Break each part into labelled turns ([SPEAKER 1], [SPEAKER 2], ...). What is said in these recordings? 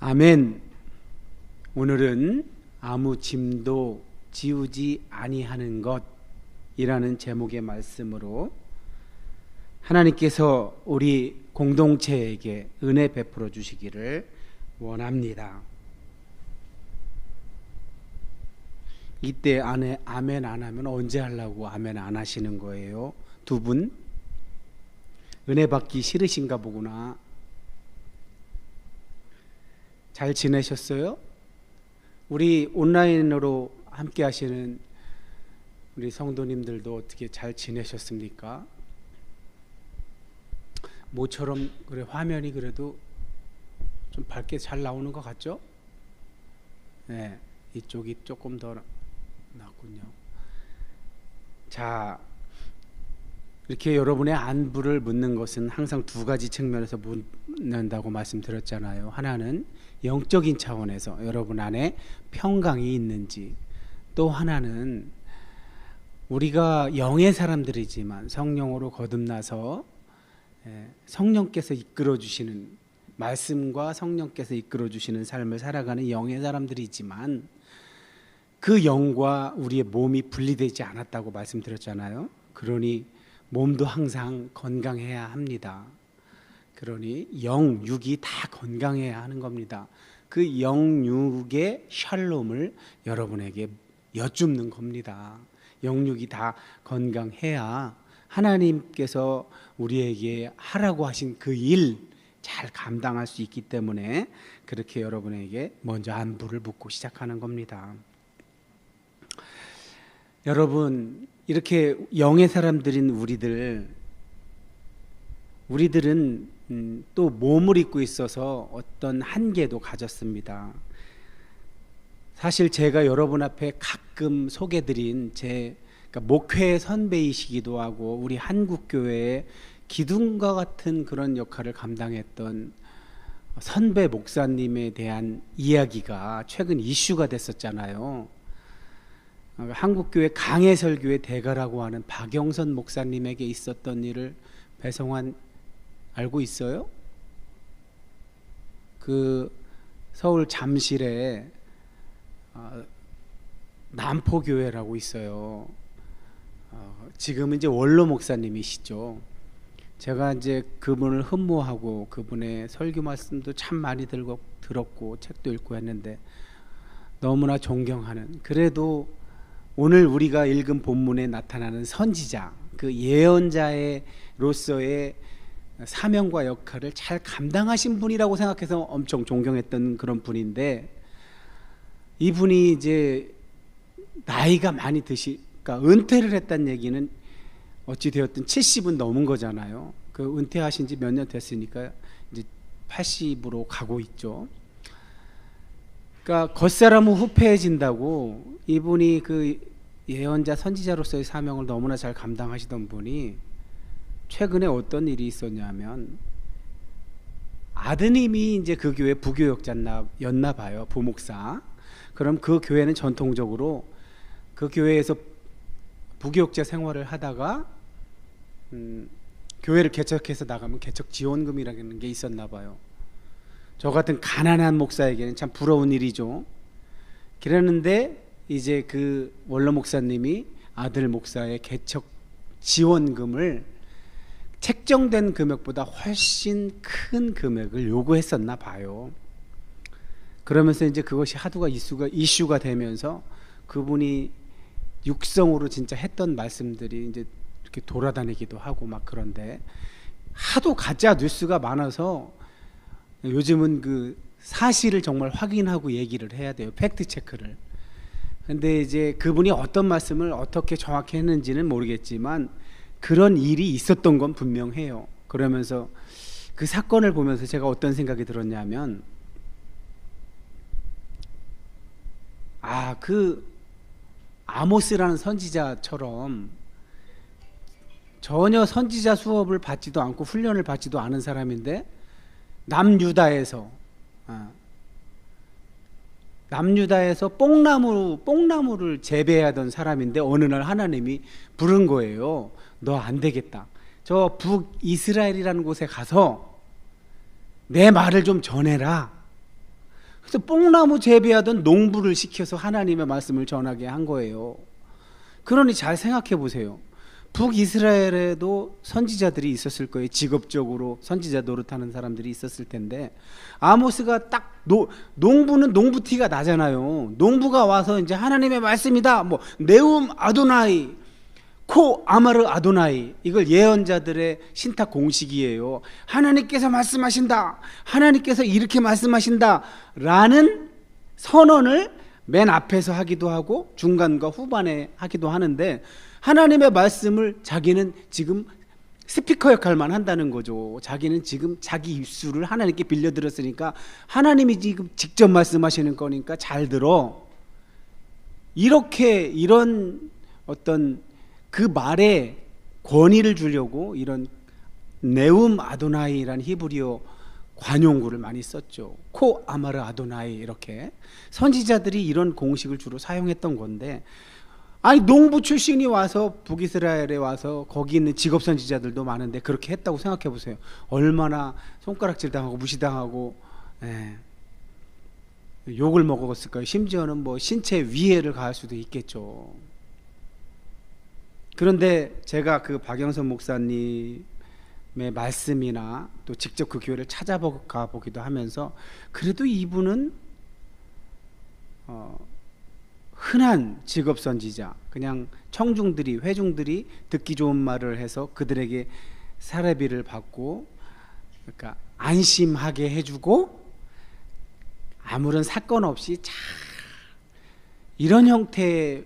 [SPEAKER 1] 아멘. 오늘은 아무 짐도 지우지 아니하는 것이라는 제목의 말씀으로 하나님께서 우리 공동체에게 은혜 베풀어 주시기를 원합니다. 이때 안에 아멘 안 하면 언제 하려고 아멘 안 하시는 거예요? 두 분 은혜 받기 싫으신가 보구나. 잘 지내셨어요? 우리 온라인으로 함께 하시는 우리 성도님들도 어떻게 잘 지내셨습니까? 모처럼 그래 화면이 그래도 좀 밝게 잘 나오는 것 같죠? 네, 이쪽이 조금 더 낫군요. 자, 이렇게 여러분의 안부를 묻는 것은 항상 두 가지 측면에서 묻는다고 말씀드렸잖아요. 하나는 영적인 차원에서 여러분 안에 평강이 있는지, 또 하나는 우리가 영의 사람들이지만 성령으로 거듭나서 성령께서 이끌어 주시는 말씀과 성령께서 이끌어 주시는 삶을 살아가는 영의 사람들이지만 그 영과 우리의 몸이 분리되지 않았다고 말씀드렸잖아요. 그러니 몸도 항상 건강해야 합니다. 그러니 영, 육이 다 건강해야 하는 겁니다. 그 영, 육의 샬롬을 여러분에게 여쭙는 겁니다. 영, 육이 다 건강해야 하나님께서 우리에게 하라고 하신 그 일 잘 감당할 수 있기 때문에 그렇게 여러분에게 먼저 안부를 묻고 시작하는 겁니다. 여러분, 이렇게 영의 사람들인 우리들은 또 몸을 입고 있어서 어떤 한계도 가졌습니다. 사실 제가 여러분 앞에 가끔 소개드린 그러니까 목회 선배이시기도 하고 우리 한국교회의 기둥과 같은 그런 역할을 감당했던 선배 목사님에 대한 이야기가 최근 이슈가 됐었잖아요. 한국교회 강해설교회 대가라고 하는 박영선 목사님에게 있었던 일을 배성환 알고 있어요? 그 서울 잠실에 남포교회라고 있어요. 지금은 이제 원로 목사님이시죠. 제가 이제 그분을 흠모하고 그분의 설교 말씀도 참 많이 들었고 책도 읽고 했는데 너무나 존경하는, 그래도 오늘 우리가 읽은 본문에 나타나는 선지자, 그 예언자로서의 사명과 역할을 잘 감당하신 분이라고 생각해서 엄청 존경했던 그런 분인데, 이분이 이제 나이가 많이 그러니까 은퇴를 했다는 얘기는 어찌 되었든 70은 넘은 거잖아요. 그 은퇴하신 지 몇 년 됐으니까 이제 80으로 가고 있죠. 그러니까 겉사람은 후패해진다고 이분이 그 예언자 선지자로서의 사명을 너무나 잘 감당하시던 분이 최근에 어떤 일이 있었냐면 아드님이 이제 그 교회 부교역자였나 봐요. 부목사. 그럼 그 교회는 전통적으로 그 교회에서 부교역자 생활을 하다가 교회를 개척해서 나가면 개척 지원금이라는 게 있었나 봐요. 저 같은 가난한 목사에게는 참 부러운 일이죠. 그랬는데 이제 그 원로 목사님이 아들 목사의 개척 지원금을 책정된 금액보다 훨씬 큰 금액을 요구했었나 봐요. 그러면서 이제 그것이 하도가 이슈가 되면서 그분이 육성으로 진짜 했던 말씀들이 이제 이렇게 돌아다니기도 하고 막, 그런데 하도 가짜 뉴스가 많아서 요즘은 그 사실을 정말 확인하고 얘기를 해야 돼요. 팩트 체크를. 근데 이제 그분이 어떤 말씀을 어떻게 정확히 했는지는 모르겠지만 그런 일이 있었던 건 분명해요. 그러면서 그 사건을 보면서 제가 어떤 생각이 들었냐면, 그 아모스라는 선지자처럼 전혀 선지자 수업을 받지도 않고 훈련을 받지도 않은 사람인데 남유다에서 뽕나무를 재배하던 사람인데 어느 날 하나님이 부른 거예요. 너 안 되겠다. 저 북이스라엘이라는 곳에 가서 내 말을 좀 전해라. 그래서 뽕나무 재배하던 농부를 시켜서 하나님의 말씀을 전하게 한 거예요. 그러니 잘 생각해 보세요. 북이스라엘에도 선지자들이 있었을 거예요. 직업적으로 선지자 노릇하는 사람들이 있었을 텐데, 아모스가 딱 농부는 농부 티가 나잖아요. 농부가 와서 이제 하나님의 말씀이다, 뭐 네움 아도나이, 코 아마르 아도나이, 이걸 예언자들의 신탁 공식이에요. 하나님께서 말씀하신다, 하나님께서 이렇게 말씀하신다 라는 선언을 맨 앞에서 하기도 하고 중간과 후반에 하기도 하는데, 하나님의 말씀을 자기는 지금 스피커 역할만 한다는 거죠. 자기는 지금 자기 입술을 하나님께 빌려드렸으니까 하나님이 지금 직접 말씀하시는 거니까 잘 들어, 이렇게 이런 어떤 그 말에 권위를 주려고 이런 네움 아도나이라는 히브리어 관용구를 많이 썼죠. 코 아마르 아도나이, 이렇게 선지자들이 이런 공식을 주로 사용했던 건데, 아니 농부 출신이 와서 북이스라엘에 와서 거기 있는 직업 선지자들도 많은데 그렇게 했다고 생각해 보세요. 얼마나 손가락질 당하고 무시당하고 욕을 먹었을까요? 심지어는 뭐 신체 위해를 가할 수도 있겠죠. 그런데 제가 그 박영선 목사님의 말씀이나 또 직접 그 교회를 찾아가 보기도 하면서, 그래도 이분은 흔한 직업 선지자, 그냥 청중들이, 회중들이 듣기 좋은 말을 해서 그들에게 사례비를 받고, 그러니까 안심하게 해주고 아무런 사건 없이 잘, 이런 형태의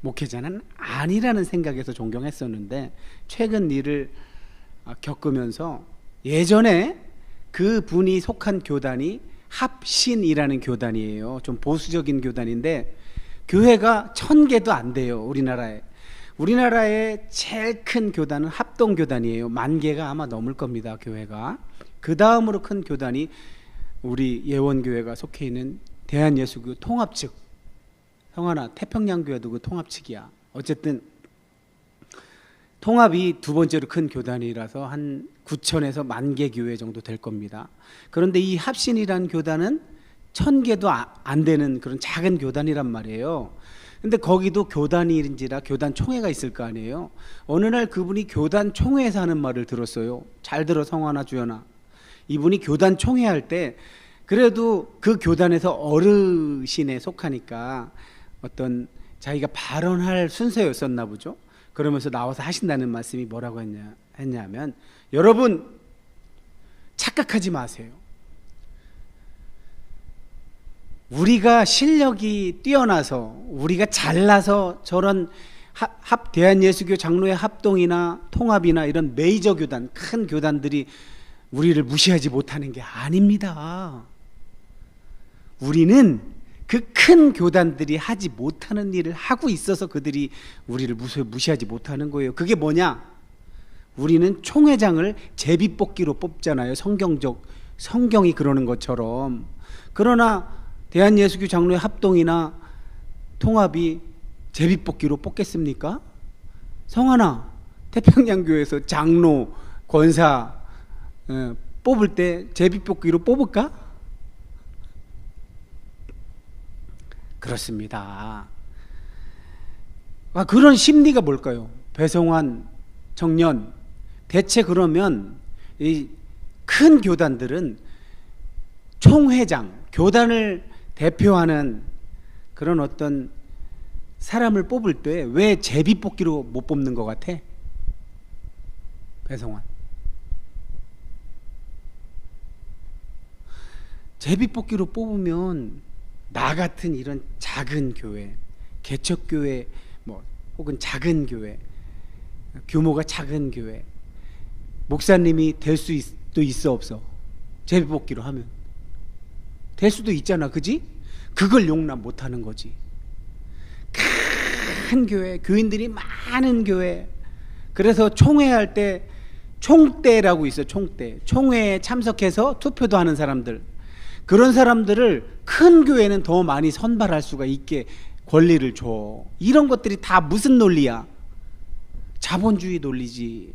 [SPEAKER 1] 목회자는 아니라는 생각에서 존경했었는데, 최근 일을 겪으면서, 예전에 그 분이 속한 교단이 합신이라는 교단이에요. 좀 보수적인 교단인데 교회가 1000개도 안 돼요. 우리나라의 제일 큰 교단은 합동교단이에요. 10,000개가 아마 넘을 겁니다. 교회가. 그 다음으로 큰 교단이 우리 예원교회가 속해 있는 대한예수교 통합측. 성환아, 태평양교회도 그 통합측이야. 어쨌든 통합이 두 번째로 큰 교단이라서 한 9,000에서 10,000개 교회 정도 될 겁니다. 그런데 이 합신이라는 교단은 1000개도 안 되는 그런 작은 교단이란 말이에요. 근데 거기도 교단인지라 교단 총회가 있을 거 아니에요. 어느 날 그분이 교단 총회에서 하는 말을 들었어요. 잘 들어, 성환아, 주연아. 이분이 교단 총회할 때, 그래도 그 교단에서 어르신에 속하니까 어떤 자기가 발언할 순서였었나 보죠. 그러면서 나와서 하신다는 말씀이 뭐라고 했냐면, 여러분 착각하지 마세요. 우리가 실력이 뛰어나서, 우리가 잘나서 저런 대한예수교 장로회 합동이나 통합이나 이런 메이저 교단, 큰 교단들이 우리를 무시하지 못하는 게 아닙니다. 우리는 그 큰 교단들이 하지 못하는 일을 하고 있어서 그들이 우리를 무시하지 못하는 거예요. 그게 뭐냐? 우리는 총회장을 제비뽑기로 뽑잖아요. 성경이 그러는 것처럼. 그러나 대한예수교 장로회 합동이나 통합이 제비뽑기로 뽑겠습니까? 성환아, 태평양교회에서 장로, 권사 뽑을 때 제비뽑기로 뽑을까? 그렇습니다. 그런 심리가 뭘까요? 배성환 청년, 대체 그러면 이 큰 교단들은 총회장, 교단을 대표하는 그런 어떤 사람을 뽑을 때 왜 제비뽑기로 못 뽑는 것 같아? 배성환. 제비뽑기로 뽑으면 나 같은 이런 작은 교회, 개척교회, 뭐 혹은 작은 교회, 규모가 작은 교회, 목사님이 될 수도 있어 없어? 제비뽑기로 하면 될 수도 있잖아, 그지? 그걸 용납 못하는 거지. 큰 교회, 교인들이 많은 교회. 그래서 총회할 때 총대라고 있어. 총회에 참석해서 투표도 하는 사람들, 그런 사람들을 큰 교회는 더 많이 선발할 수가 있게 권리를 줘. 이런 것들이 다 무슨 논리야? 자본주의 논리지.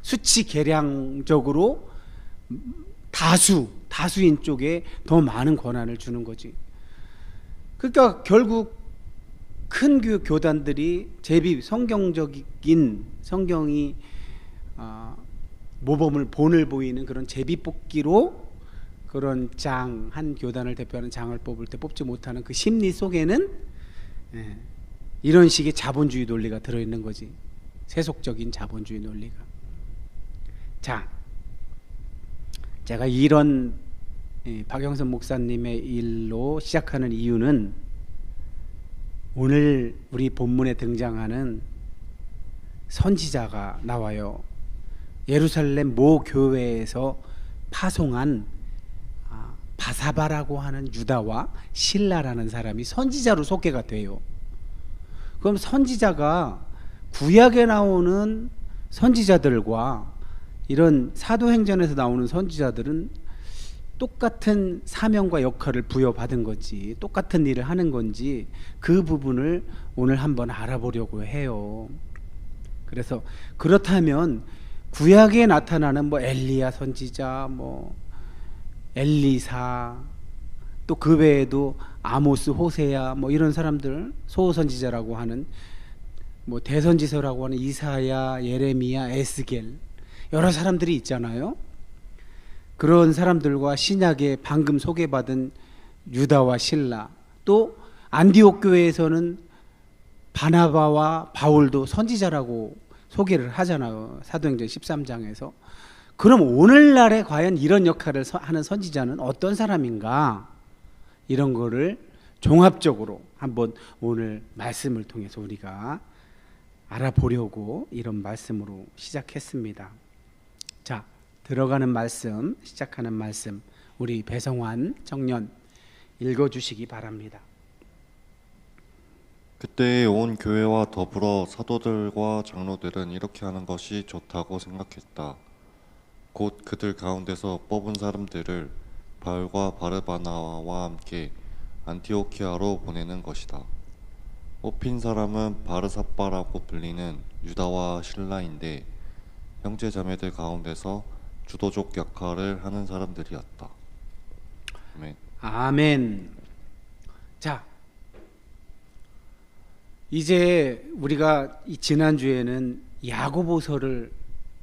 [SPEAKER 1] 수치 계량적으로 다수인 쪽에 더 많은 권한을 주는 거지. 그러니까 결국 큰 교단들이 성경적인 성경이 모범을 본을 보이는 그런 제비뽑기로 그런 한 교단을 대표하는 장을 뽑을 때 뽑지 못하는 그 심리 속에는 이런 식의 자본주의 논리가 들어있는 거지. 세속적인 자본주의 논리가. 자, 제가 이런 박영선 목사님의 일로 시작하는 이유는 오늘 우리 본문에 등장하는 선지자가 나와요. 예루살렘 모 교회에서 파송한 바사바라고 하는 유다와 실라라는 사람이 선지자로 소개가 돼요. 그럼 선지자가 구약에 나오는 선지자들과 이런 사도행전에서 나오는 선지자들은 똑같은 사명과 역할을 부여받은 건지 똑같은 일을 하는 건지 그 부분을 오늘 한번 알아보려고 해요. 그래서 그렇다면 구약에 나타나는 엘리야 선지자, 엘리사, 또 그 외에도 아모스, 호세야 이런 사람들, 소선지자라고 하는 대선지서라고 하는 이사야, 예레미야, 에스겔 여러 사람들이 있잖아요. 그런 사람들과 신약에 방금 소개받은 유다와 실라, 또 안디옥 교회에서는 바나바와 바울도 선지자라고 소개를 하잖아요. 사도행전 13장에서. 그럼 오늘날에 과연 이런 역할을 하는 선지자는 어떤 사람인가? 이런 거를 종합적으로 한번 오늘 말씀을 통해서 우리가 알아보려고 이런 말씀으로 시작했습니다. 자, 들어가는 말씀, 시작하는 말씀 우리 배성환 청년 읽어주시기 바랍니다.
[SPEAKER 2] 그때 온 교회와 더불어 사도들과 장로들은 이렇게 하는 것이 좋다고 생각했다. 곧 그들 가운데서 뽑은 사람들을 바울과 바르바나와 함께 안티오키아로 보내는 것이다. 뽑힌 사람은 바르사바라고 불리는 유다와 실라인데 형제 자매들 가운데서 주도적 역할을 하는 사람들이었다. 아멘.
[SPEAKER 1] 아멘. 자, 이제 우리가 지난주에는 야고보서를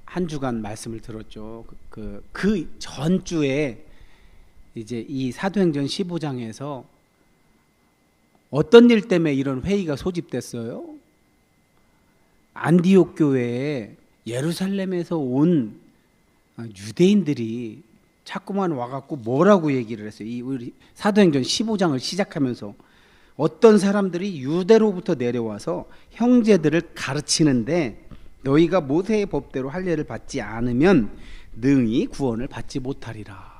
[SPEAKER 1] 한 주간 말씀을 들었죠. 그 전주에 이제 이 사도행전 15장에서 어떤 일 때문에 이런 회의가 소집됐어요? 안디옥 교회에 예루살렘에서 온 유대인들이 자꾸만 와갖고 뭐라고 얘기를 했어요. 우리 사도행전 15장을 시작하면서 어떤 사람들이 유대로부터 내려와서 형제들을 가르치는데 너희가 모세의 법대로 할례를 받지 않으면 능히 구원을 받지 못하리라.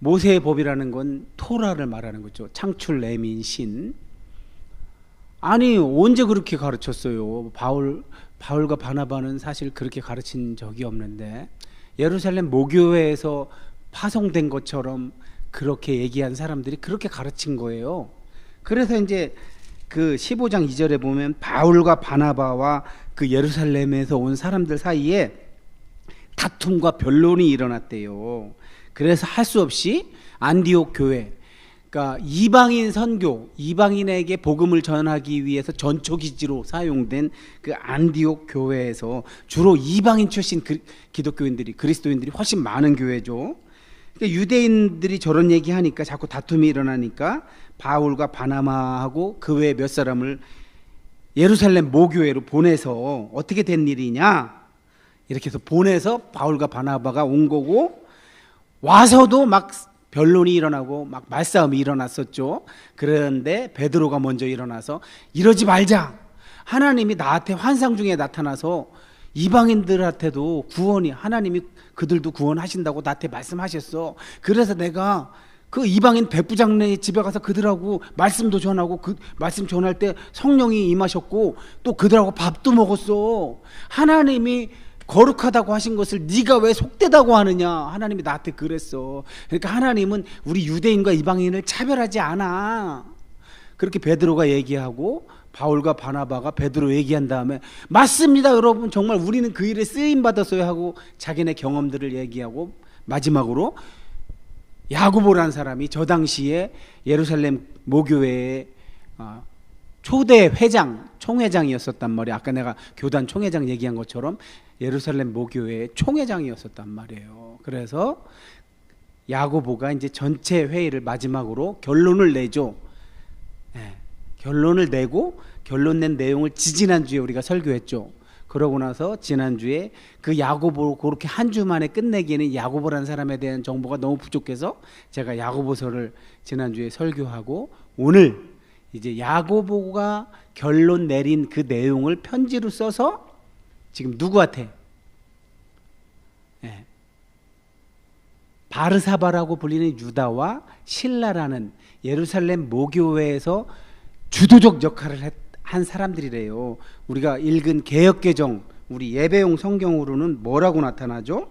[SPEAKER 1] 모세의 법이라는 건 토라를 말하는 거죠. 창출, 레민, 신. 아니 언제 그렇게 가르쳤어요? 바울과 바나바는 사실 그렇게 가르친 적이 없는데 예루살렘 모교회에서 파송된 것처럼 그렇게 얘기한 사람들이 그렇게 가르친 거예요. 그래서 이제 그 15장 2절에 보면 바울과 바나바와 그 예루살렘에서 온 사람들 사이에 다툼과 변론이 일어났대요. 그래서 할 수 없이 안디옥 교회, 그러니까 이방인 선교, 이방인에게 복음을 전하기 위해서 전초기지로 사용된 그 안디옥 교회에서 주로 이방인 출신 기독교인들이, 그리스도인들이 훨씬 많은 교회죠. 그러니까 유대인들이 저런 얘기하니까 자꾸 다툼이 일어나니까 바울과 바나바하고 그 외에 몇 사람을 예루살렘 모교회로 보내서 어떻게 된 일이냐 이렇게 해서 보내서 바울과 바나바가 온 거고, 와서도 막 변론이 일어나고 막 말싸움이 일어났었죠. 그런데 베드로가 먼저 일어나서 이러지 말자. 하나님이 나한테 환상 중에 나타나서 이방인들한테도 구원이, 하나님이 그들도 구원하신다고 나한테 말씀하셨어. 그래서 내가 그 이방인 백부장네 집에 가서 그들하고 말씀도 전하고 그 말씀 전할 때 성령이 임하셨고 또 그들하고 밥도 먹었어. 하나님이 거룩하다고 하신 것을 네가 왜 속되다고 하느냐. 하나님이 나한테 그랬어. 그러니까 하나님은 우리 유대인과 이방인을 차별하지 않아. 그렇게 베드로가 얘기하고 바울과 바나바가 베드로 얘기한 다음에 맞습니다 여러분, 정말 우리는 그 일에 쓰임 받았어요 하고 자기네 경험들을 얘기하고 마지막으로 야고보라는 사람이 저 당시에 예루살렘 모교회의 초대 회장, 총회장이었었단 말이에요. 아까 내가 교단 총회장 얘기한 것처럼 예루살렘 모교회의 총회장이었었단 말이에요. 그래서 야고보가 이제 전체 회의를 마지막으로 결론을 내죠. 결론을 내고 결론 낸 내용을 지지난주에 우리가 설교했죠. 그러고 나서 지난주에 그 야고보 그렇게 한 주 만에 끝내기에는 야고보라는 사람에 대한 정보가 너무 부족해서 제가 야고보서를 지난주에 설교하고 오늘 이제 야고보가 결론 내린 그 내용을 편지로 써서 지금 누구한테? 바르사바라고 불리는 유다와 실라라는 예루살렘 모교회에서 주도적 역할을 한 사람들이래요. 우리가 읽은 개역개정 우리 예배용 성경으로는 뭐라고 나타나죠?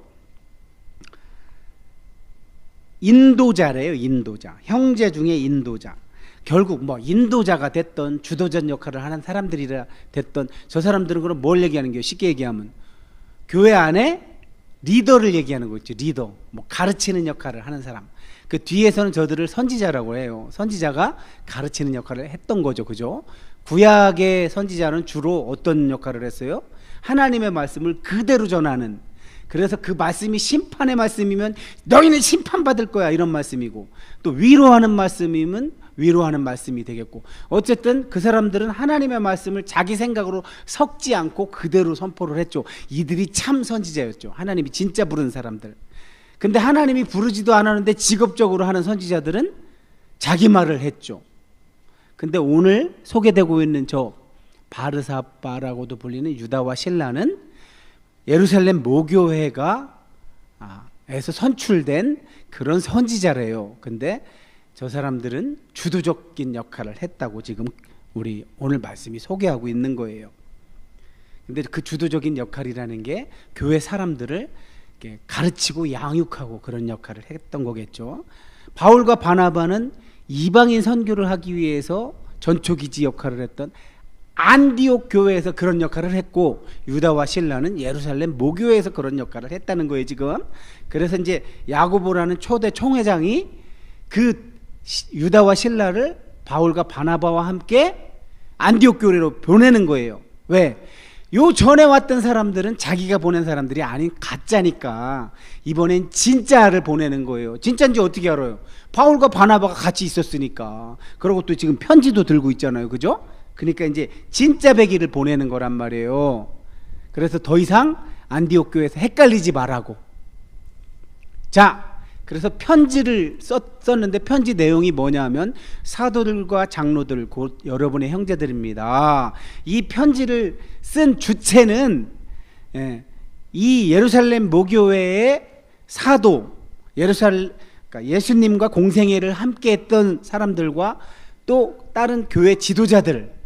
[SPEAKER 1] 인도자래요. 인도자. 형제 중에 인도자. 결국 뭐 인도자가 됐던 주도적 역할을 하는 사람들이라 됐던 저 사람들은 그럼 뭘 얘기하는 거예요? 쉽게 얘기하면 교회 안에 리더를 얘기하는 거죠. 리더. 뭐 가르치는 역할을 하는 사람. 그 뒤에서는 저들을 선지자라고 해요. 선지자가 가르치는 역할을 했던 거죠. 그죠? 구약의 선지자는 주로 어떤 역할을 했어요? 하나님의 말씀을 그대로 전하는. 그래서 그 말씀이 심판의 말씀이면 너희는 심판받을 거야 이런 말씀이고, 또 위로하는 말씀이면 위로하는 말씀이 되겠고, 어쨌든 그 사람들은 하나님의 말씀을 자기 생각으로 섞지 않고 그대로 선포를 했죠. 이들이 참 선지자였죠. 하나님이 진짜 부른 사람들. 근데 하나님이 부르지도 않았는데 직업적으로 하는 선지자들은 자기 말을 했죠. 근데 오늘 소개되고 있는 저 바르사바라고도 불리는 유다와 실라는 예루살렘 모교회가 에서 선출된 그런 선지자래요. 근데 저 사람들은 주도적인 역할을 했다고 지금 우리 오늘 말씀이 소개하고 있는 거예요. 근데 그 주도적인 역할이라는 게 교회 사람들을 가르치고 양육하고 그런 역할을 했던 거겠죠. 바울과 바나바는 이방인 선교를 하기 위해서 전초기지 역할을 했던 안디옥 교회에서 그런 역할을 했고, 유다와 실라는 예루살렘 모교회에서 그런 역할을 했다는 거예요 지금. 그래서 이제 야고보라는 초대 총회장이 그 유다와 실라를 바울과 바나바와 함께 안디옥 교회로 보내는 거예요. 왜? 요 전에 왔던 사람들은 자기가 보낸 사람들이 아닌 가짜니까 이번엔 진짜를 보내는 거예요. 진짜인지 어떻게 알아요? 바울과 바나바가 같이 있었으니까. 그리고 또 지금 편지도 들고 있잖아요. 그죠? 그러니까 이제 진짜 배기를 보내는 거란 말이에요. 그래서 더 이상 안디옥 교회에서 헷갈리지 말라고. 자, 그래서 편지를 썼는데 편지 내용이 뭐냐면 사도들과 장로들 곧 여러분의 형제들입니다. 이 편지를 쓴 주체는 이 예루살렘 모교회의 사도, 그러니까 예수님과 공생애를 함께 했던 사람들과 또 다른 교회 지도자들.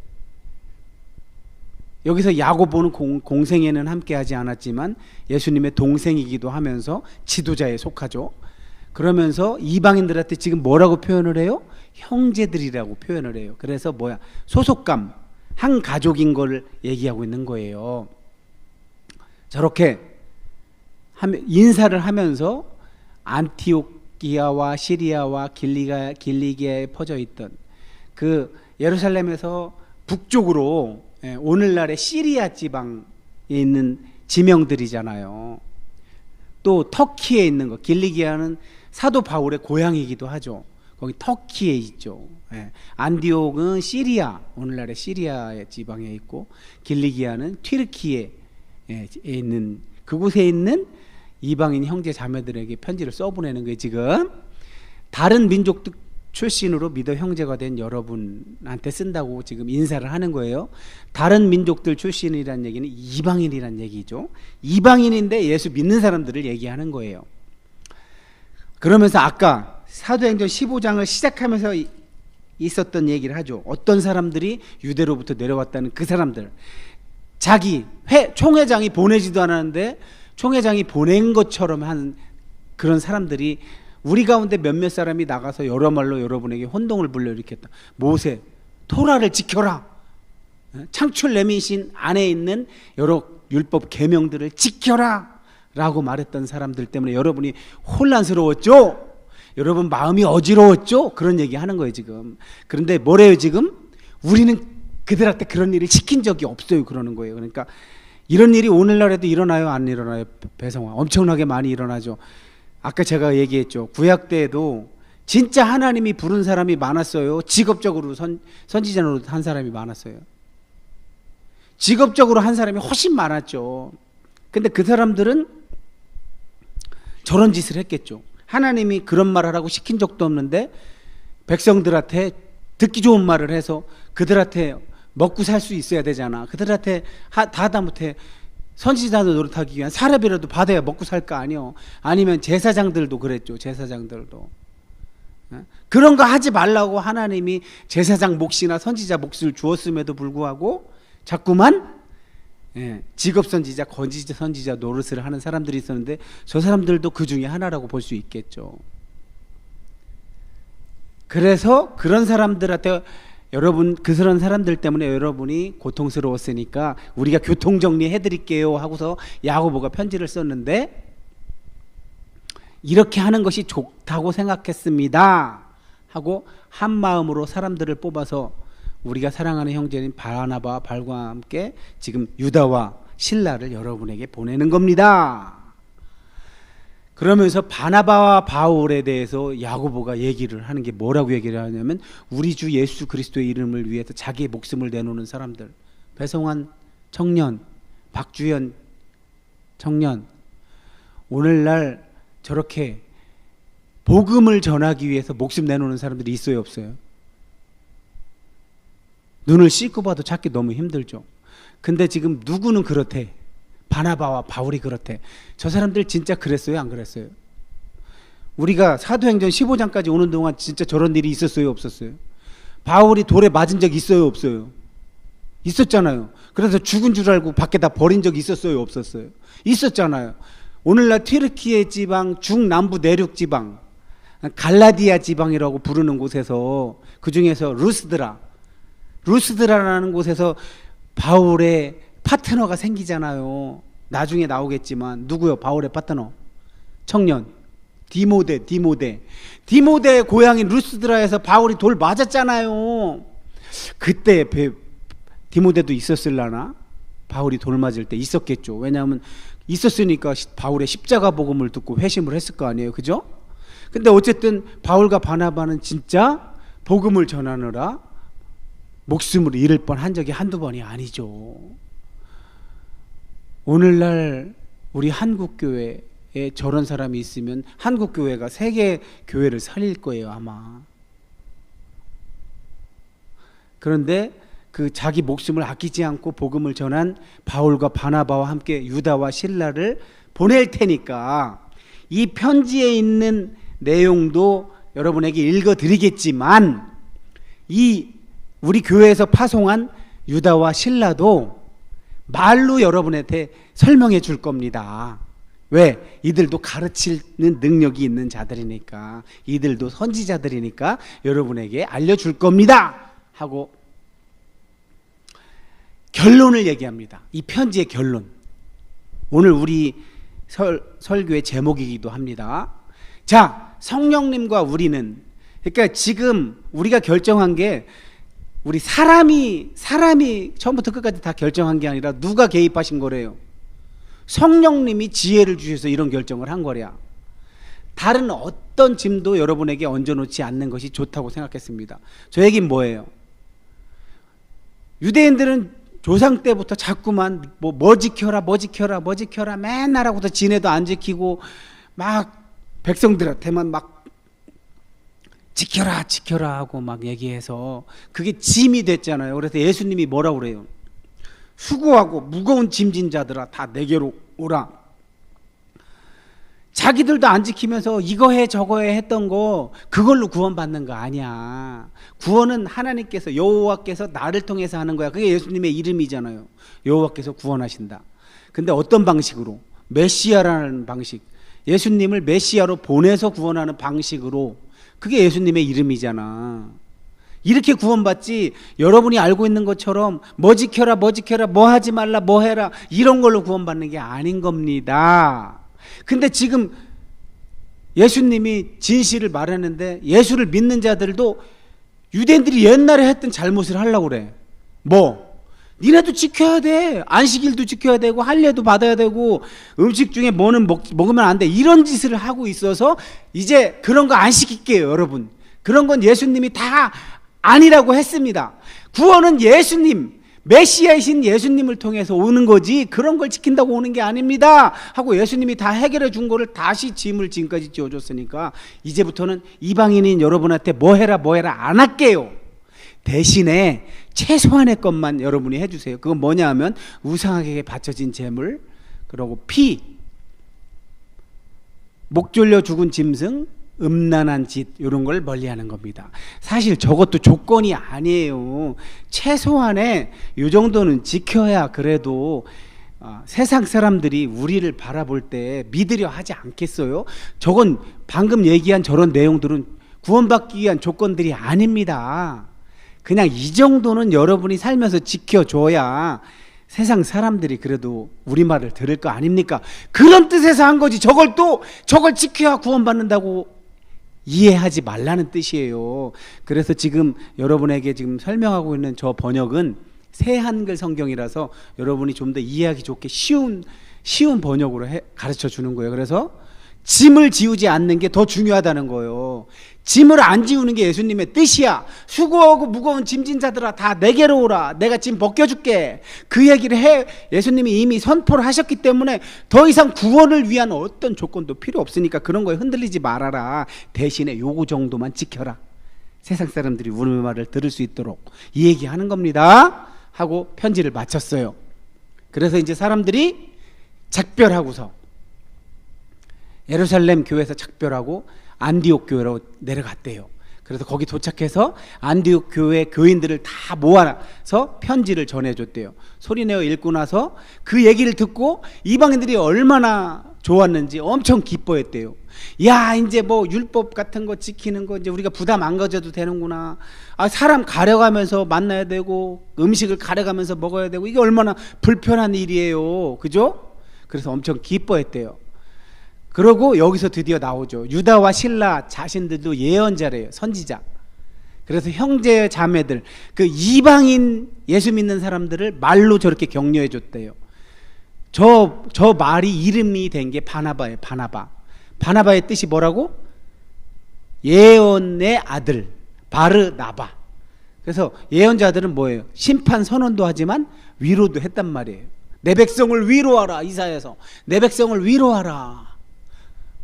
[SPEAKER 1] 여기서 야고보는 공생애는 함께 하지 않았지만 예수님의 동생이기도 하면서 지도자에 속하죠. 그러면서 이방인들한테 지금 뭐라고 표현을 해요? 형제들이라고 표현을 해요. 그래서 뭐야? 소속감, 한 가족인 걸 얘기하고 있는 거예요. 저렇게 인사를 하면서 안티오키아와 시리아와 길리기아에 퍼져 있던 그 예루살렘에서 북쪽으로 오늘날의 시리아 지방에 있는 지명들이잖아요. 또 터키에 있는 거, 길리기아는 사도 바울의 고향이기도 하죠. 거기 터키에 있죠. 안디옥은 시리아, 오늘날의 시리아의 지방에 있고, 길리기아는 튀르키에 있는, 그곳에 있는 이방인 형제 자매들에게 편지를 써보내는 거예요. 지금 다른 민족들 출신으로 믿어 형제가 된 여러분한테 쓴다고 지금 인사를 하는 거예요. 다른 민족들 출신이라는 얘기는 이방인이라는 얘기죠. 이방인인데 예수 믿는 사람들을 얘기하는 거예요. 그러면서 아까 사도행전 15장을 시작하면서 있었던 얘기를 하죠. 어떤 사람들이 유대로부터 내려왔다는 그 사람들, 자기 총회장이 보내지도 않았는데 총회장이 보낸 것처럼 한 그런 사람들이 우리 가운데 몇몇 사람이 나가서 여러 말로 여러분에게 혼동을 불러일으켰다. 모세, 토라를 지켜라. 창출 내미신 안에 있는 여러 율법 계명들을 지켜라. 라고 말했던 사람들 때문에 여러분이 혼란스러웠죠? 여러분 마음이 어지러웠죠? 그런 얘기 하는 거예요 지금. 그런데 뭐래요 지금? 우리는 그들한테 그런 일을 시킨 적이 없어요 그러는 거예요. 그러니까 이런 일이 오늘날에도 일어나요 안 일어나요? 배성화 엄청나게 많이 일어나죠. 아까 제가 얘기했죠. 구약 때에도 진짜 하나님이 부른 사람이 많았어요. 직업적으로 선지자 노릇 한 사람이 많았어요. 직업적으로 한 사람이 훨씬 많았죠. 근데 그 사람들은 저런 짓을 했겠죠. 하나님이 그런 말을 하라고 시킨 적도 없는데 백성들한테 듣기 좋은 말을 해서 그들한테 먹고 살 수 있어야 되잖아. 그들한테 다 하다못해 선지자도 노릇하기 위한 사람이라도 받아야 먹고 살 거 아니요. 아니면 제사장들도 그랬죠. 제사장들도 그런 거 하지 말라고 하나님이 제사장 몫이나 선지자 몫을 주었음에도 불구하고 자꾸만 직업 선지자, 거짓 선지자 노릇을 하는 사람들이 있었는데 저 사람들도 그 중에 하나라고 볼 수 있겠죠. 그래서 그런 사람들한테 여러분 그런 사람들 때문에 여러분이 고통스러웠으니까 우리가 교통정리 해드릴게요 하고서 야고보가 편지를 썼는데 이렇게 하는 것이 좋다고 생각했습니다 하고 한 마음으로 사람들을 뽑아서 우리가 사랑하는 형제인 바나바와 발과 함께 지금 유다와 실라를 여러분에게 보내는 겁니다. 그러면서 바나바와 바울에 대해서 야고보가 얘기를 하는 게 뭐라고 얘기를 하냐면 우리 주 예수 그리스도의 이름을 위해서 자기의 목숨을 내놓는 사람들, 배성환 청년, 박주현 청년, 오늘날 저렇게 복음을 전하기 위해서 목숨 내놓는 사람들이 있어요 없어요? 눈을 씻고 봐도 찾기 너무 힘들죠. 근데 지금 누구는 그렇대. 바나바와 바울이 그렇대. 저 사람들 진짜 그랬어요 안 그랬어요? 우리가 사도행전 15장까지 오는 동안 진짜 저런 일이 있었어요 없었어요? 바울이 돌에 맞은 적 있어요 없어요? 있었잖아요. 그래서 죽은 줄 알고 밖에다 버린 적 있었어요 없었어요? 있었잖아요. 오늘날 튀르키예 지방 중남부 내륙 지방 갈라디아 지방이라고 부르는 곳에서 그 중에서 루스드라라는 곳에서 바울의 파트너가 생기잖아요. 나중에 나오겠지만 누구요? 바울의 파트너 청년 디모데의 고향인 루스드라에서 바울이 돌 맞았잖아요. 그때 디모데도 있었을라나? 바울이 돌 맞을 때 있었겠죠. 왜냐하면 있었으니까 바울의 십자가 복음을 듣고 회심을 했을 거 아니에요, 그죠? 근데 어쨌든 바울과 바나바는 진짜 복음을 전하느라 목숨을 잃을 뻔한 적이 한두 번이 아니죠. 오늘날 우리 한국교회에 저런 사람이 있으면 한국교회가 세계 교회를 살릴 거예요 아마. 그런데 그 자기 목숨을 아끼지 않고 복음을 전한 바울과 바나바와 함께 유다와 실라를 보낼 테니까 이 편지에 있는 내용도 여러분에게 읽어드리겠지만 이 우리 교회에서 파송한 유다와 실라도 말로 여러분한테 설명해 줄 겁니다. 왜? 이들도 가르치는 능력이 있는 자들이니까, 이들도 선지자들이니까 여러분에게 알려줄 겁니다 하고 결론을 얘기합니다. 이 편지의 결론, 오늘 우리 설교의 제목이기도 합니다. 자, 성령님과 우리는, 그러니까 지금 우리가 결정한 게 우리 사람이 처음부터 끝까지 다 결정한 게 아니라 누가 개입하신 거래요? 성령님이 지혜를 주셔서 이런 결정을 한 거랴. 다른 어떤 짐도 여러분에게 얹어놓지 않는 것이 좋다고 생각했습니다. 저 얘기는 뭐예요? 유대인들은 조상 때부터 자꾸만 뭐 지켜라 맨날 하고서 지네도 안 지키고 막 백성들한테만 막 지켜라 하고 막 얘기해서 그게 짐이 됐잖아요. 그래서 예수님이 뭐라고 그래요? 수고하고 무거운 짐진 자들아 다 내게로 오라. 자기들도 안 지키면서 이거 해 저거 해 했던 거 그걸로 구원받는 거 아니야. 구원은 하나님께서 여호와께서 나를 통해서 하는 거야. 그게 예수님의 이름이잖아요. 여호와께서 구원하신다. 근데 어떤 방식으로? 메시아라는 방식, 예수님을 메시아로 보내서 구원하는 방식으로, 그게 예수님의 이름이잖아. 이렇게 구원받지 여러분이 알고 있는 것처럼 뭐 지켜라 뭐 하지 말라 뭐 해라 이런 걸로 구원받는 게 아닌 겁니다. 근데 지금 예수님이 진실을 말하는데 예수를 믿는 자들도 유대인들이 옛날에 했던 잘못을 하려고 그래. 뭐? 니네도 지켜야 돼. 안식일도 지켜야 되고 할례도 받아야 되고 음식 중에 뭐는 먹으면 안 돼. 이런 짓을 하고 있어서 이제 그런 거 안 시킬게요, 여러분. 그런 건 예수님이 다 아니라고 했습니다. 구원은 예수님, 메시아이신 예수님을 통해서 오는 거지 그런 걸 지킨다고 오는 게 아닙니다 하고 예수님이 다 해결해 준 거를 다시 짐을 지금까지 지어줬으니까 이제부터는 이방인인 여러분한테 뭐 해라 안 할게요. 대신에 최소한의 것만 여러분이 해주세요. 그건 뭐냐 하면 우상에게 바쳐진 재물, 그리고 피, 목 졸려 죽은 짐승, 음란한 짓, 이런 걸 멀리하는 겁니다. 사실 저것도 조건이 아니에요. 최소한의 이 정도는 지켜야 그래도 세상 사람들이 우리를 바라볼 때 믿으려 하지 않겠어요? 저건 방금 얘기한 저런 내용들은 구원받기 위한 조건들이 아닙니다. 그냥 이 정도는 여러분이 살면서 지켜줘야 세상 사람들이 그래도 우리 말을 들을 거 아닙니까? 그런 뜻에서 한 거지. 저걸 지켜야 구원받는다고 이해하지 말라는 뜻이에요. 그래서 지금 여러분에게 지금 설명하고 있는 저 번역은 새 한글 성경이라서 여러분이 좀 더 이해하기 좋게 쉬운 번역으로 가르쳐 주는 거예요. 그래서 짐을 지우지 않는 게 더 중요하다는 거예요. 짐을 안 지우는 게 예수님의 뜻이야. 수고하고 무거운 짐진 자들아 다 내게로 오라. 내가 짐 벗겨줄게. 그 얘기를 예수님이 이미 선포를 하셨기 때문에 더 이상 구원을 위한 어떤 조건도 필요 없으니까 그런 거에 흔들리지 말아라. 대신에 요거 정도만 지켜라. 세상 사람들이 우리 말을 들을 수 있도록 이 얘기하는 겁니다 하고 편지를 마쳤어요. 그래서 이제 사람들이 작별하고서 예루살렘 교회에서 작별하고 안디옥 교회로 내려갔대요. 그래서 거기 도착해서 안디옥 교회 교인들을 다 모아서 편지를 전해줬대요. 소리내어 읽고 나서 그 얘기를 듣고 이방인들이 얼마나 좋았는지 엄청 기뻐했대요. 야, 이제 뭐 율법 같은 거 지키는 거 이제 우리가 부담 안 가져도 되는구나. 사람 가려가면서 만나야 되고 음식을 가려가면서 먹어야 되고 이게 얼마나 불편한 일이에요. 그죠? 그래서 엄청 기뻐했대요. 그러고 여기서 드디어 나오죠. 유다와 실라 자신들도 예언자래요. 선지자. 그래서 형제 자매들, 그 이방인 예수 믿는 사람들을 말로 저렇게 격려해 줬대요. 저 말이 이름이 된 게 바나바예요. 바나바의 뜻이 뭐라고? 예언의 아들, 바르나바. 그래서 예언자들은 뭐예요? 심판 선언도 하지만 위로도 했단 말이에요. 내 백성을 위로하라. 이사야서 내 백성을 위로하라.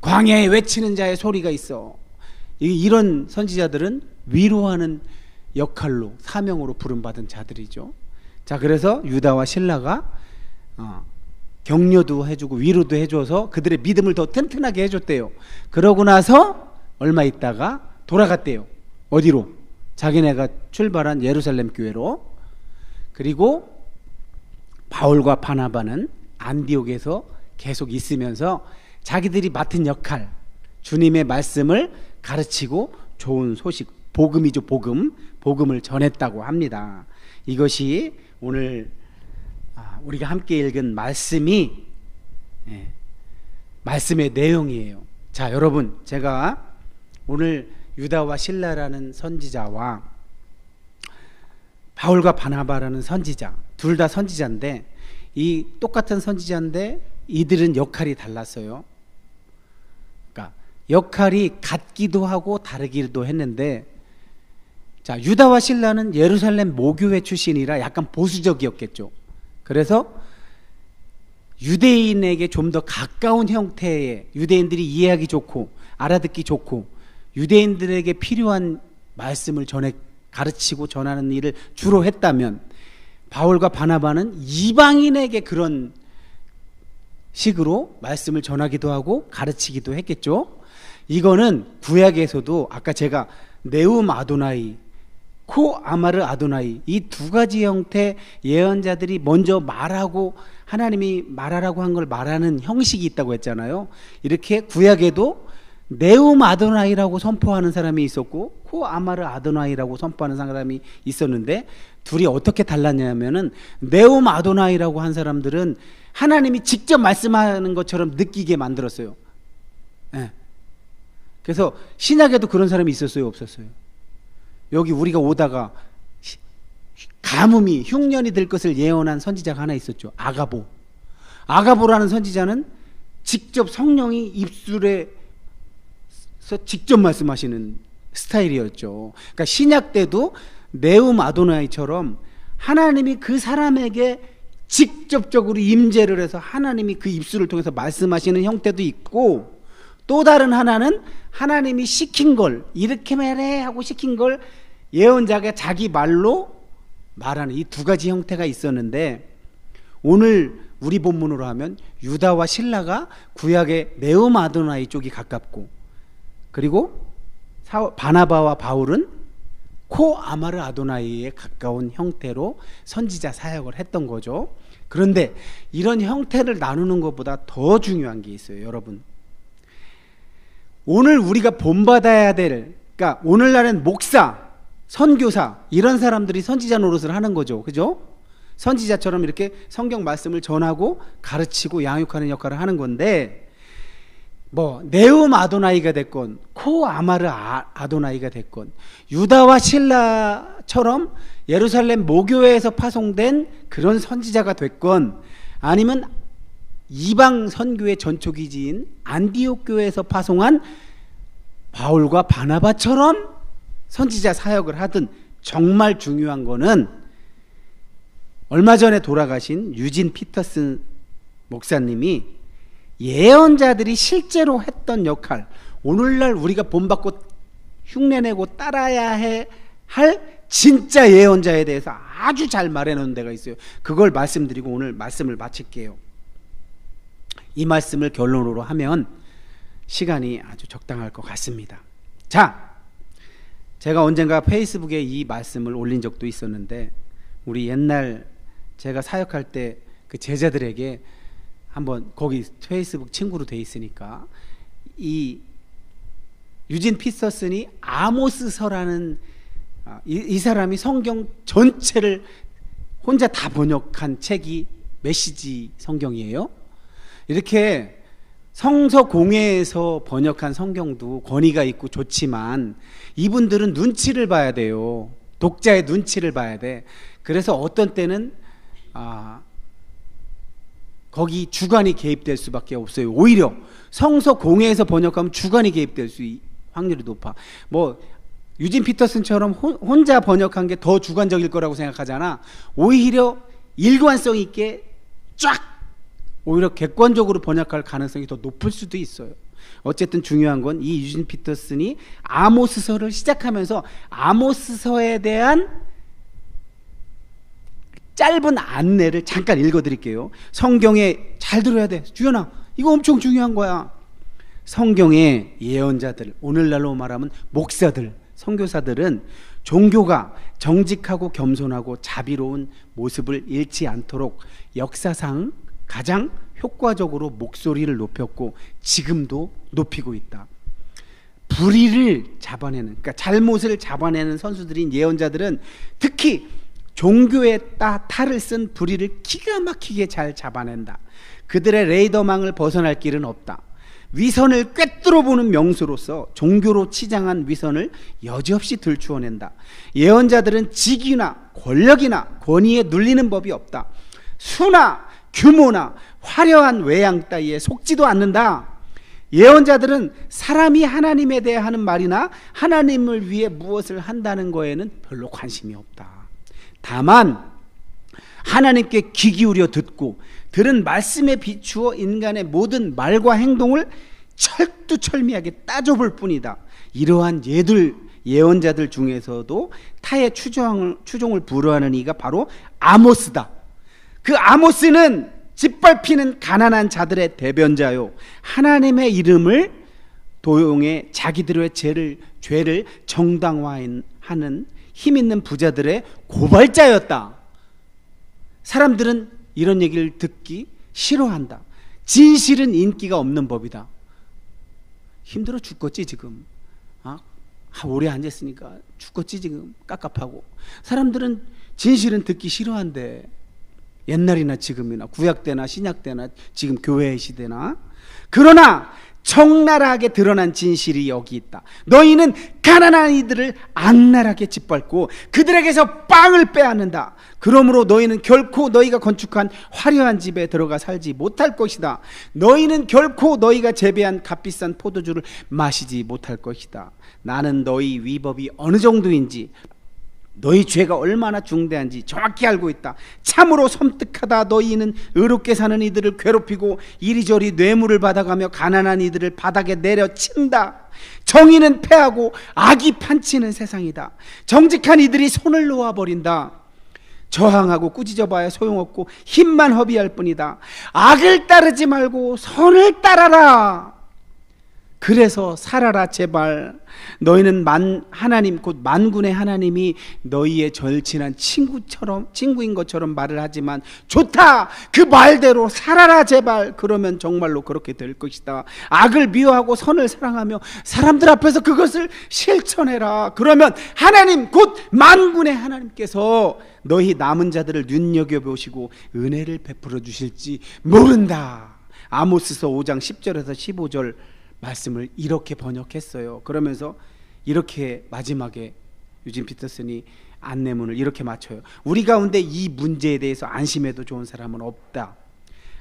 [SPEAKER 1] 광야에 외치는 자의 소리가 있어. 이런 선지자들은 위로하는 역할로 사명으로 부름받은 자들이죠. 자, 그래서 유다와 실라가 격려도 해주고 위로도 해줘서 그들의 믿음을 더 튼튼하게 해줬대요. 그러고 나서 얼마 있다가 돌아갔대요. 어디로? 자기네가 출발한 예루살렘 교회로. 그리고 바울과 바나바는 안디옥에서 계속 있으면서 자기들이 맡은 역할, 주님의 말씀을 가르치고 좋은 소식, 복음이죠. 복음을 전했다고 합니다. 이것이 오늘 우리가 함께 읽은 말씀의 내용이에요. 자, 여러분, 제가 오늘 유다와 실라라는 선지자와 바울과 바나바라는 선지자, 둘 다 선지자인데 이 똑같은 선지자인데 이들은 역할이 달랐어요. 그러니까 역할이 같기도 하고 다르기도 했는데, 자, 유다와 실라는 예루살렘 모교회 출신이라 약간 보수적이었겠죠. 그래서 유대인에게 좀 더 가까운 형태의, 유대인들이 이해하기 좋고 알아듣기 좋고 유대인들에게 필요한 말씀을 가르치고 전하는 일을 주로 했다면, 바울과 바나바는 이방인에게 그런 식으로 말씀을 전하기도 하고 가르치기도 했겠죠. 이거는 구약에서도 아까 제가 네움 아도나이, 코 아마르 아도나이, 이 두 가지 형태 예언자들이 먼저 말하고 하나님이 말하라고 한 걸 말하는 형식이 있다고 했잖아요. 이렇게 구약에도 네움 아도나이라고 선포하는 사람이 있었고 코 아마르 아도나이라고 선포하는 사람이 있었는데 둘이 어떻게 달랐냐면은 네움 아도나이라고 한 사람들은 하나님이 직접 말씀하는 것처럼 느끼게 만들었어요. 네. 그래서 신약에도 그런 사람이 있었어요, 없었어요? 여기 우리가 오다가 가뭄이 흉년이 될 것을 예언한 선지자가 하나 있었죠. 아가보라는 선지자는 직접 성령이 입술에서 직접 말씀하시는 스타일이었죠. 그러니까 신약 때도 네움 아도나이처럼 하나님이 그 사람에게 직접적으로 임재를 해서 하나님이 그 입술을 통해서 말씀하시는 형태도 있고, 또 다른 하나는 하나님이 시킨 걸 이렇게 말해 하고 시킨 걸 예언자가 자기 말로 말하는 이 두 가지 형태가 있었는데, 오늘 우리 본문으로 하면 유다와 실라가 구약의 네움 아도나이 쪽이 가깝고, 그리고 바나바와 바울은 코 아마르 아도나이에 가까운 형태로 선지자 사역을 했던 거죠. 그런데 이런 형태를 나누는 것보다 더 중요한 게 있어요, 여러분. 오늘 우리가 본받아야 될, 그러니까 오늘날엔 목사, 선교사 이런 사람들이 선지자 노릇을 하는 거죠. 그죠? 선지자처럼 이렇게 성경 말씀을 전하고 가르치고 양육하는 역할을 하는 건데, 뭐 네움 아도나이가 됐건 코 아마르 아도나이가 됐건 유다와 실라처럼 예루살렘 모교회에서 파송된 그런 선지자가 됐건, 아니면 이방 선교의 전초기지인 안디옥 교회에서 파송한 바울과 바나바처럼 선지자 사역을 하든, 정말 중요한 거는 얼마 전에 돌아가신 유진 피터슨 목사님이 예언자들이 실제로 했던 역할, 오늘날 우리가 본받고 흉내내고 따라야 할 진짜 예언자에 대해서 아주 잘 말해놓은 데가 있어요. 그걸 말씀드리고 오늘 말씀을 마칠게요. 이 말씀을 결론으로 하면 시간이 아주 적당할 것 같습니다. 자, 제가 언젠가 페이스북에 이 말씀을 올린 적도 있었는데, 우리 옛날 제가 사역할 때 그 제자들에게 한번, 거기 페이스북 친구로 돼 있으니까, 이 유진 피터슨이 아모스서라는 이 사람이 성경 전체를 혼자 다 번역한 책이 메시지 성경이에요. 이렇게 성서공회에서 번역한 성경도 권위가 있고 좋지만 이분들은 눈치를 봐야 돼요. 독자의 눈치를 봐야 돼. 그래서 어떤 때는 거기 주관이 개입될 수밖에 없어요. 오히려 성서공회에서 번역하면 주관이 개입될 확률이 높아. 뭐 유진 피터슨처럼 혼자 번역한 게 더 주관적일 거라고 생각하잖아. 오히려 일관성 있게 쫙, 오히려 객관적으로 번역할 가능성이 더 높을 수도 있어요. 어쨌든 중요한 건 이 유진 피터슨이 아모스서를 시작하면서 아모스서에 대한 짧은 안내를 잠깐 읽어드릴게요. 성경에 잘 들어야 돼. 주연아, 이거 엄청 중요한 거야. 성경의 예언자들, 오늘날로 말하면 목사들, 선교사들은 종교가 정직하고 겸손하고 자비로운 모습을 잃지 않도록 역사상 가장 효과적으로 목소리를 높였고 지금도 높이고 있다. 불의를 잡아내는, 그러니까 잘못을 잡아내는 선수들인 예언자들은 특히 종교의 탈을 쓴 불의를 기가 막히게 잘 잡아낸다. 그들의 레이더망을 벗어날 길은 없다. 위선을 꿰뚫어 보는 명수로서 종교로 치장한 위선을 여지없이 들추어낸다. 예언자들은 직위나 권력이나 권위에 눌리는 법이 없다. 수나 규모나 화려한 외양 따위에 속지도 않는다. 예언자들은 사람이 하나님에 대해 하는 말이나 하나님을 위해 무엇을 한다는 거에는 별로 관심이 없다. 다만 하나님께 귀 기울여 듣고 들은 말씀에 비추어 인간의 모든 말과 행동을 철두철미하게 따져볼 뿐이다. 이러한 예언자들 중에서도 타의 추종을 불허하는 이가 바로 아모스다. 그 아모스는 짓밟히는 가난한 자들의 대변자요, 하나님의 이름을 도용해 자기들의 죄를 정당화하는 힘있는 부자들의 고발자였다. 사람들은 이런 얘기를 듣기 싫어한다. 진실은 인기가 없는 법이다. 힘들어 죽겠지 지금. 오래 앉았으니까 죽겠지 지금. 깝깝하고. 사람들은 진실은 듣기 싫어한대. 옛날이나 지금이나 구약 때나 신약 때나 지금 교회의 시대나. 그러나 적나라하게 드러난 진실이 여기 있다. 너희는 가난한 이들을 악랄하게 짓밟고 그들에게서 빵을 빼앗는다. 그러므로 너희는 결코 너희가 건축한 화려한 집에 들어가 살지 못할 것이다. 너희는 결코 너희가 재배한 값비싼 포도주를 마시지 못할 것이다. 나는 너희 위법이 어느 정도인지, 너희 죄가 얼마나 중대한지 정확히 알고 있다. 참으로 섬뜩하다. 너희는 의롭게 사는 이들을 괴롭히고 이리저리 뇌물을 받아가며 가난한 이들을 바닥에 내려친다. 정의는 패하고 악이 판치는 세상이다. 정직한 이들이 손을 놓아버린다. 저항하고 꾸짖어봐야 소용없고 힘만 허비할 뿐이다. 악을 따르지 말고 선을 따라라. 그래서 살아라 제발. 너희는 하나님 곧 만군의 하나님이 너희의 절친한 친구인 것처럼 말을 하지만 좋다. 그 말대로 살아라 제발. 그러면 정말로 그렇게 될 것이다. 악을 미워하고 선을 사랑하며 사람들 앞에서 그것을 실천해라. 그러면 하나님 곧 만군의 하나님께서 너희 남은 자들을 눈여겨보시고 은혜를 베풀어 주실지 모른다. 아모스서 5장 10절에서 15절 말씀을 이렇게 번역했어요. 그러면서 이렇게 마지막에 유진 피터슨이 안내문을 이렇게 마쳐요. 우리 가운데 이 문제에 대해서 안심해도 좋은 사람은 없다.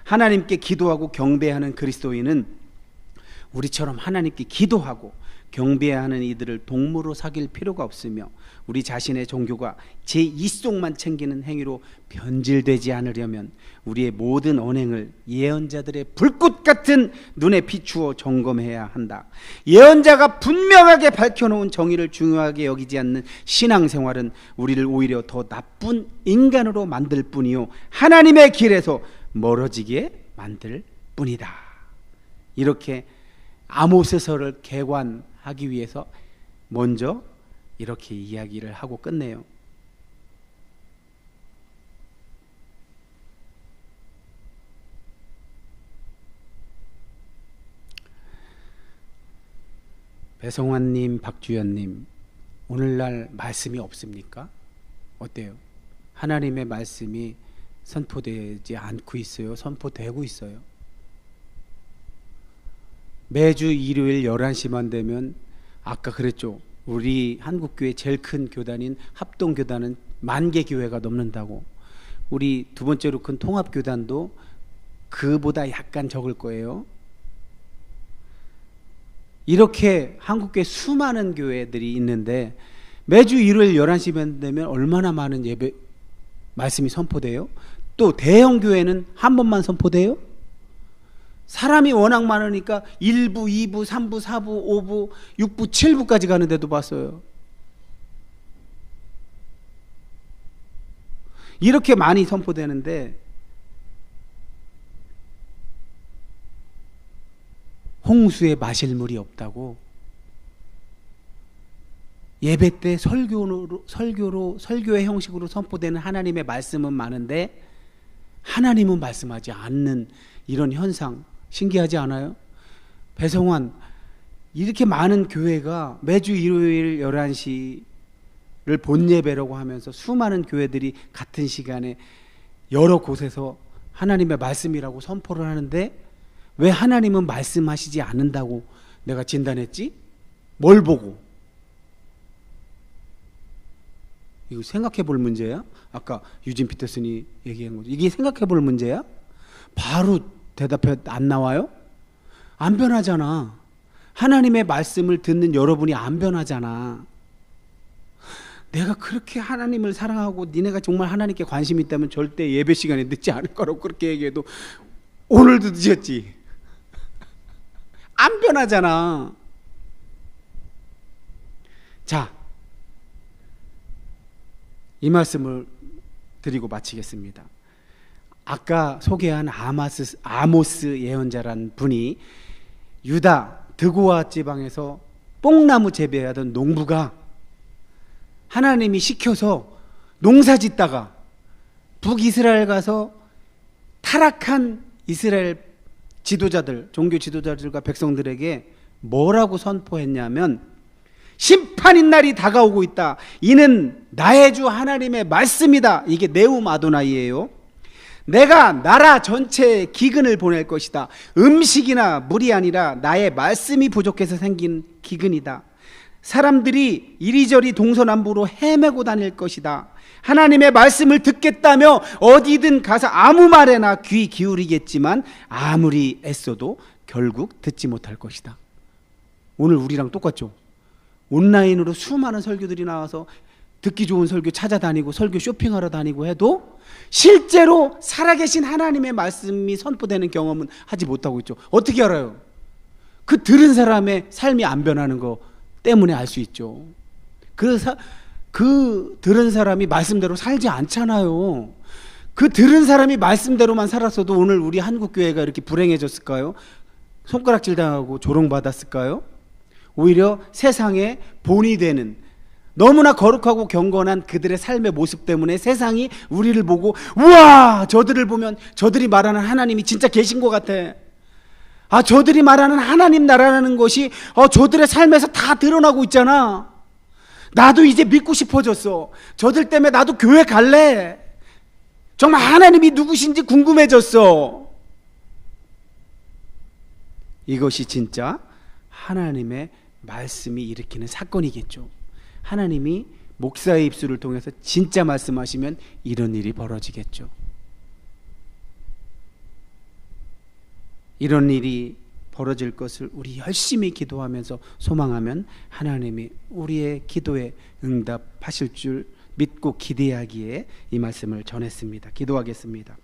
[SPEAKER 1] 하나님께 기도하고 경배하는 그리스도인은 우리처럼 하나님께 기도하고 경배하는 이들을 동무로 사귈 필요가 없으며 우리 자신의 종교가 제 이속만 챙기는 행위로 변질되지 않으려면 우리의 모든 언행을 예언자들의 불꽃 같은 눈에 비추어 점검해야 한다. 예언자가 분명하게 밝혀놓은 정의를 중요하게 여기지 않는 신앙생활은 우리를 오히려 더 나쁜 인간으로 만들 뿐이요 하나님의 길에서 멀어지게 만들 뿐이다. 이렇게 아모스서를 개관하기 위해서 먼저 이렇게 이야기를 하고 끝내요. 배성환님, 박주연님, 오늘날 말씀이 없습니까? 어때요? 하나님의 말씀이 선포되지 않고 있어요? 선포되고 있어요? 매주 일요일 11시만 되면 아까 그랬죠. 우리 한국교회 제일 큰 교단인 합동교단은 10,000개 교회가 넘는다고. 우리 두 번째로 큰 통합교단도 그보다 약간 적을 거예요. 이렇게 한국교회 수많은 교회들이 있는데 매주 일요일 11시만 되면 얼마나 많은 예배 말씀이 선포돼요? 또 대형 교회는 한 번만 선포돼요? 사람이 워낙 많으니까 1부, 2부, 3부, 4부, 5부, 6부, 7부까지 가는 데도 봤어요. 이렇게 많이 선포되는데 홍수에 마실 물이 없다고. 예배 때 설교의 형식으로 선포되는 하나님의 말씀은 많은데 하나님은 말씀하지 않는 이런 현상, 신기하지 않아요? 배성환, 이렇게 많은 교회가 매주 일요일 11시를 본예배라고 하면서 수많은 교회들이 같은 시간에 여러 곳에서 하나님의 말씀이라고 선포를 하는데 왜 하나님은 말씀하시지 않는다고 내가 진단했지? 뭘 보고? 이거 생각해 볼 문제야? 아까 유진 피터슨이 얘기한 거죠. 이게 생각해 볼 문제야? 바로 대답해 안 나와요? 안 변하잖아. 하나님의 말씀을 듣는 여러분이 안 변하잖아. 내가 그렇게 하나님을 사랑하고 니네가 정말 하나님께 관심이 있다면 절대 예배 시간에 늦지 않을 거라고 그렇게 얘기해도 오늘도 늦었지. 안 변하잖아. 자, 이 말씀을 드리고 마치겠습니다. 아까 소개한 아모스 예언자란 분이 유다 드고아 지방에서 뽕나무 재배하던 농부가 하나님이 시켜서 농사 짓다가 북이스라엘 가서 타락한 이스라엘 지도자들, 종교 지도자들과 백성들에게 뭐라고 선포했냐면 심판인 날이 다가오고 있다. 이는 나의 주 하나님의 말씀이다. 이게 네움 아도나이예요. 내가 나라 전체에 기근을 보낼 것이다. 음식이나 물이 아니라 나의 말씀이 부족해서 생긴 기근이다. 사람들이 이리저리 동서남북으로 헤매고 다닐 것이다. 하나님의 말씀을 듣겠다며 어디든 가서 아무 말에나 귀 기울이겠지만 아무리 애써도 결국 듣지 못할 것이다. 오늘 우리랑 똑같죠? 온라인으로 수많은 설교들이 나와서 듣기 좋은 설교 찾아다니고 설교 쇼핑하러 다니고 해도 실제로 살아계신 하나님의 말씀이 선포되는 경험은 하지 못하고 있죠. 어떻게 알아요? 그 들은 사람의 삶이 안 변하는 거 때문에 알 수 있죠. 그 들은 사람이 말씀대로 살지 않잖아요. 그 들은 사람이 말씀대로만 살았어도 오늘 우리 한국교회가 이렇게 불행해졌을까요? 손가락질 당하고 조롱받았을까요? 오히려 세상의 본이 되는 너무나 거룩하고 경건한 그들의 삶의 모습 때문에 세상이 우리를 보고 우와, 저들을 보면 저들이 말하는 하나님이 진짜 계신 것 같아. 아, 저들이 말하는 하나님 나라라는 것이 저들의 삶에서 다 드러나고 있잖아. 나도 이제 믿고 싶어졌어. 저들 때문에 나도 교회 갈래. 정말 하나님이 누구신지 궁금해졌어. 이것이 진짜 하나님의 말씀이 일으키는 사건이겠죠. 하나님이 목사의 입술을 통해서 진짜 말씀하시면 이런 일이 벌어지겠죠. 이런 일이 벌어질 것을 우리 열심히 기도하면서 소망하면 하나님이 우리의 기도에 응답하실 줄 믿고 기대하기에 이 말씀을 전했습니다. 기도하겠습니다.